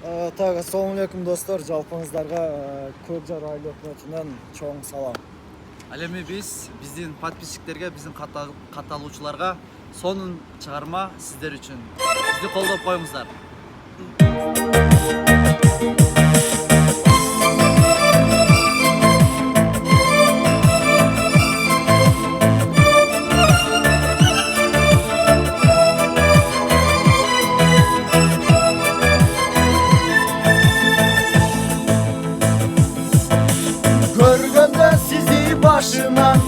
Так, ассалаумалейкум достор, жалпыңыздарга көк жар айыл өкмөтүнөн чоң салам. Ал эми биздин подписчиктерге, биздин катталуучуларга сонун чыгарма сиздер үчүн. Бизди колдоп коюңуздар. Көргөндө сизди башынан,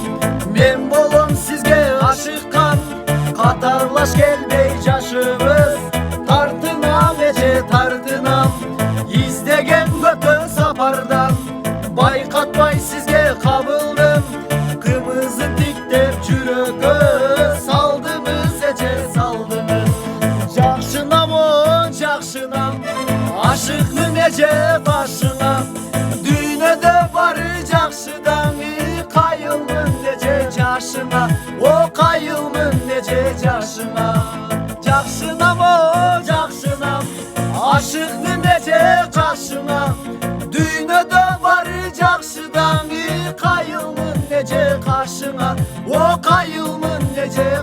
мен болом сизге ашыккан. Катарлаш келбей жашыбыз, тартынам эже тартынам. Издеген көптөн сапардан, байкатпай сизге кабылдым. Кымызы тиктеп жүрөккө салдыңыз эже салдыңыз. Жакшынам о жакшынам, ашыкмын эже башыңа. Dünyada bari jakşıdan kayılmın nece yaşına. O kayılmın nece yaşına. Jakşınam o jakşınam, aşıktın nece karşına. Dünyada bari jakşıdan kayılmın nece karşına. O kayılmın nece